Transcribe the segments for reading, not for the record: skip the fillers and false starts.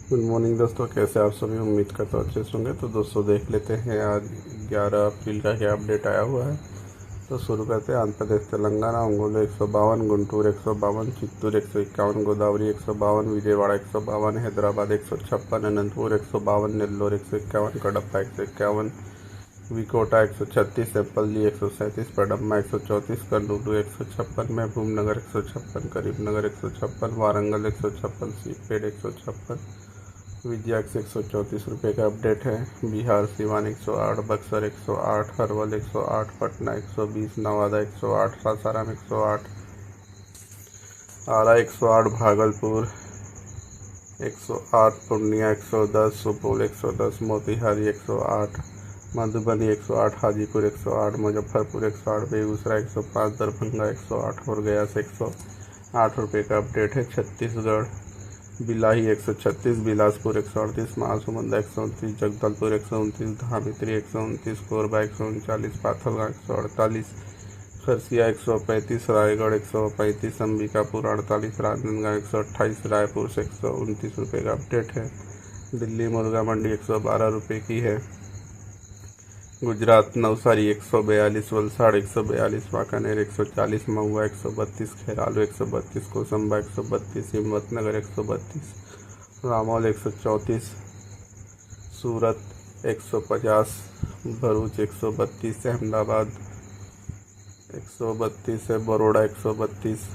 Good morning दोस्तों, कैसे आप सभी। उम्मीद करता हूँ अच्छे से होंगे। तो दोस्तों देख लेते हैं आज 11 अप्रैल का क्या अपडेट आया हुआ है। तो शुरू करते हैं। आंध्र प्रदेश, तेलंगाना, ओंगोलो 152, गुंटूर 152, चित्तूर 151, गोदावरी 152, विजयवाड़ा 152, हैदराबाद 156, अनंतपुर 152, नेल्लोर 151, कडप्पा 151, विकोटा 136, एप्पलजी 137, पडम्मा 134, कर्नूलू 156, महबूब नगर 156, करीमनगर 156, वारंगल 156, सीपेट 156, विजया 134 रुपये का अपडेट है। बिहार सिवान 108, बक्सर 108, हरवल 108, पटना 120, नवादा 108, सासाराम 108, आरा 108, भागलपुर 108, पूर्णिया 110, सुपौल 110, मोतिहारी 108, मधुबनी 108, हाजीपुर 108, मुजफ्फरपुर 108, बेगूसराय 105, दरभंगा 108 और गया से 108 रुपये का अपडेट है। छत्तीसगढ़ बिलाही 136, बिलासपुर 138, महासमुंदा 129, जगदलपुर 129, धामित्री 129, कोरबा 139, पाथलगांव 148, खरसिया 135, रायगढ़ 135, अंबिकापुर 48, राजनांदगांव 128, रायपुर से 129 रुपये का अपडेट है। दिल्ली मुर्गा मंडी 112 रुपये की है। गुजरात नवसारी 142, वलसाड़ 142, वांकानेर 140, महुआ 132, खेरालू 132, कोसंबा 132, हिम्मतनगर 132, रामौल 134, सूरत 150, भरूच 132, अहमदाबाद 132 है, बड़ौदा 132,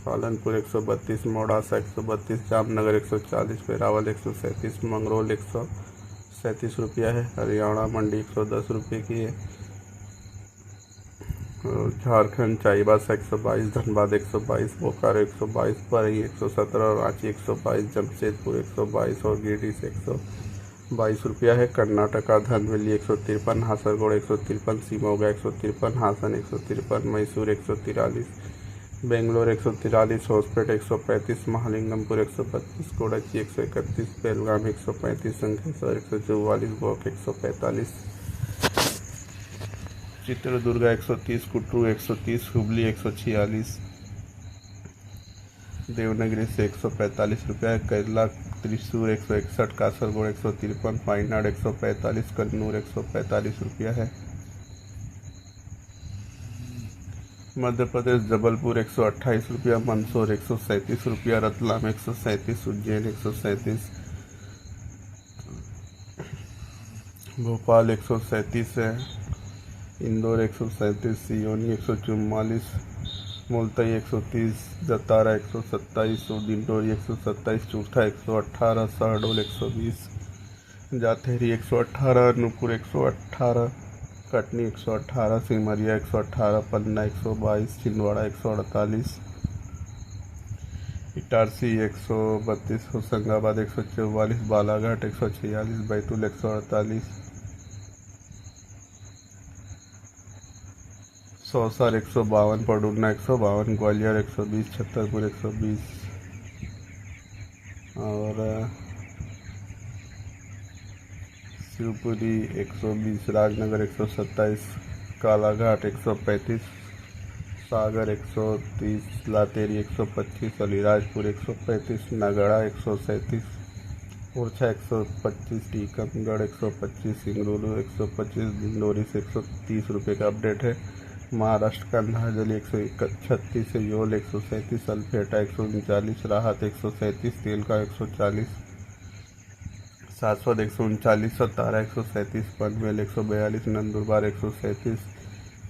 पालनपुर 132, मोड़ासा 132, जामनगर 140, वेरावल 137, मंगरौल 137 रुपया है। हरियाणा मंडी 110 रुपये की है। झारखंड चाईबासा 122, धनबाद 122, बोकारो 122, बरही 117, रांची 122, जमशेदपुर 122 और गिरिडीह से 122 रुपया है। कर्नाटका धनवेली 153, हासरगोड़ 153, शिमोगा 153, हासन 153, मैसूर 143, बेंगलोर 143, होसपेट 135, महालिंगमपुर 132, कोडची 131, बेलगाम 135, संखेश्वर 144, गोक 145, चित्रदुर्ग 130, कुट्टू 130, हुबली 146, देवनगरी से 145 रुपया है। केरला त्रिशूर 161, कासरगोड़ 153, वायनाड 145, कन्नूर 145 रुपया है। मध्य प्रदेश जबलपुर 128 रुपया, मंदसौर 137 रुपया, रतलाम 137, उज्जैन 137, भोपाल 137 है, इंदौर 137, सियोनी 144, मुल्ताई 130, जतारा 127, डिंडोरी 127, चूथा 118, शहडोल 120, जाथेरी 118, अनूपपुर 118, कटनी 118, सिमरिया 118, पन्ना 122, छिंदवाड़ा 148, इटारसी 132, होशंगाबाद 144, बालाघाट 146, बैतूल 148, सौसार 152, पडुन्ना 152, ग्वालियर 120, छतरपुर 120 और शिवपुरी 120, राजनगर 127, कालाघाट 135, सागर 130, लातेरी 125, अलीराजपुर 135, नगड़ा 137, ओरछा 125, टीकमगढ़ 125, सिंगरौली 125, डिंडोरी से 130 रुपये का अपडेट है। महाराष्ट्र का नाहजली 136 है, योल 137, अल्फेटा 139, राहत 137, तेलका 140, सासवद 139, सतारा 137, पनवेल 142, नंदुरबार 137,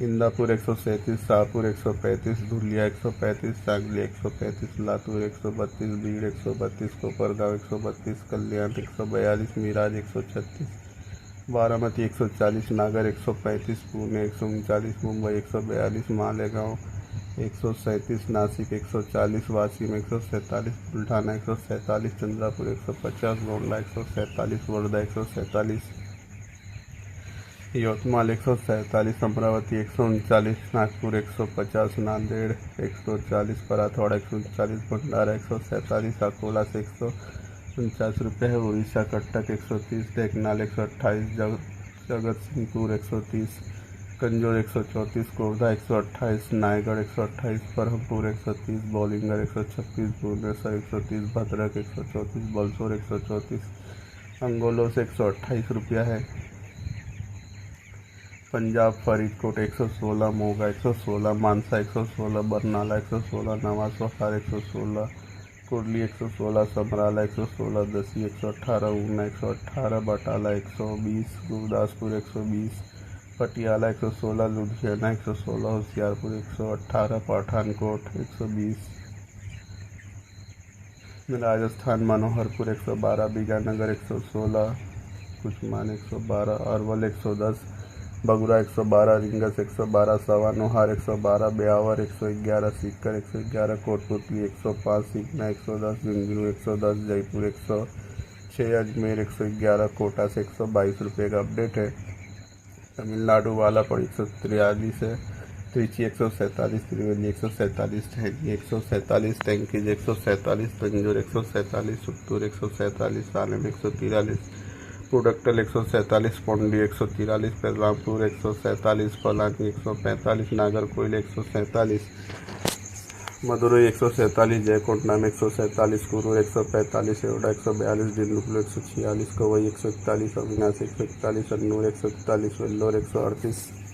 इंदापुर 137, शाहपुर 135, धुलिया 135, सांगली 135, लातूर 132, बीड़ 132, कोपरगांव 132, कल्याण 142, मिराज 136, बारामती 140, नागर 135, पुणे 139, मुंबई 142, मालेगांव 137, नासिक 140, वाशिम 147, बुल्ढाना 147, चंद्रापुर 150, गोंडा 147, वर्धा 147, यवतमाल 147, अमरावती 139, नागपुर 150, नांदेड़ 140, पराथवाड़ा 139, भंडारा 147, अकोला से 149 रुपये है। उड़ीसा कटक 130, ढेंकनाल 128, जगत सिंहपुर 130, कंजौर 134, कोरधा 128, नायगढ़ 128, बरहमपुर 130, बौलिंगर 126, भुवनेश्वर 130, भद्रक 134, बलसोर 134, अंगोलो से 128 रुपया है। पंजाब फरीदकोट 116, मोगा 116, मानसा 116, बरनाला 116, नवांशहर 116, कुर्ली 116, समराला 116, दसी 118, ऊना 118, बटाला 120, गुरदासपुर 120, पटियाला 116, लुधियाना 116, होशियारपुर 118, पठानकोट 120, राजस्थान मनोहरपुर 112, बीजानगर 116, कुचमान 112, अरवल 110, बगुरा 112, रिंगस 112, सवानोहार 112, ब्यावर 111, सीकर 111, कोटपुतली 105, सीखना 110, झुंझुनू 110, जयपुर 106, अजमेर 111, कोटा से 122 रुपये का अपडेट है। तमिलनाडु वालापड़ 143 है, त्रिची 147, त्रिवेली 147, टहनी 147, टैंकीज 147, तंजौर 147, सुत्तूर 147, सालेम 143, पुडक्कल 147, पौंडी 143, बलरामपुर 147, पलानी 145, नागरकोइल 147, मदुरई 147, जयकोटना में 147, कुरूर 145, एवडा 142, डिंडुकुल 146, कवई 141, अविनाश 141, अन्नूर 141, वेल्लोर 138,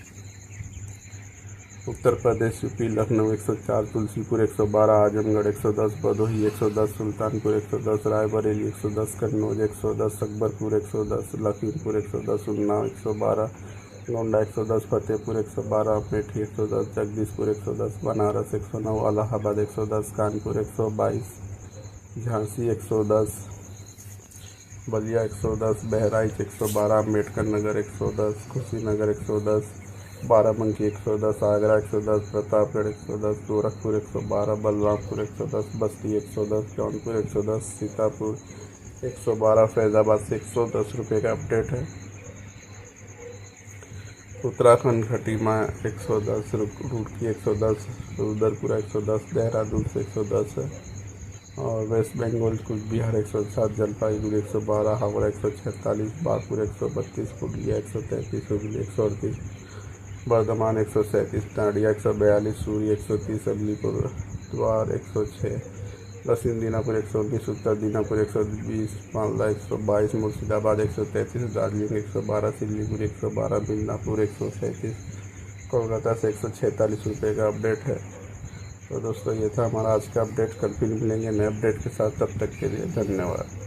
उत्तर प्रदेश यूपी लखनऊ 104, तुलसीपुर 112, आजमगढ़ 110, भदोही 110, सुल्तानपुर 110, रायबरेली 110, कन्नौज 110, अकबरपुर 110, लखीमपुर 110, उन्नाव 112, गोंडा 110, फतेहपुर 112, अमेठी 110, जगदीशपुर 110, बनारस 109, इलाहाबाद 110, कानपुर 122, झांसी 110, बलिया 110, बहराइच 112, अम्बेडकर नगर 110, कुशीनगर 110, बाराबंकी 110, आगरा 110, प्रतापगढ़ 110, गोरखपुर 112, बलरामपुर 110, बस्ती 110, जौनपुर 110, सीतापुर 112, फैज़ाबाद से 110 रुपये का अपडेट है। उत्तराखंड खटीमा 110, रुड़की 110, रुद्रपुरा 110, देहरादून से 110 है। और वेस्ट बंगाल कुछ बिहार 107, जलपाईगुड़ी 112, हावड़ा 146, बागपुर 132, पुरुलिया 133, हुगली 138, बर्धमान 137, नाडिया 142, सूरी 130, अलीपुर द्वार 106, दक्षिण दीनापुर 119, उत्तर दीनापुर 120, मालदा 122, मुर्शिदाबाद 133, दार्जिलिंग 112, सिलीगुड़ी 112, मिदनापुर 137, कोलकाता से 146 रुपये का अपडेट है। तो दोस्तों ये था हमारा आज का अपडेट। कल फिर मिलेंगे नए अपडेट के साथ, तब तक के लिए धन्यवाद।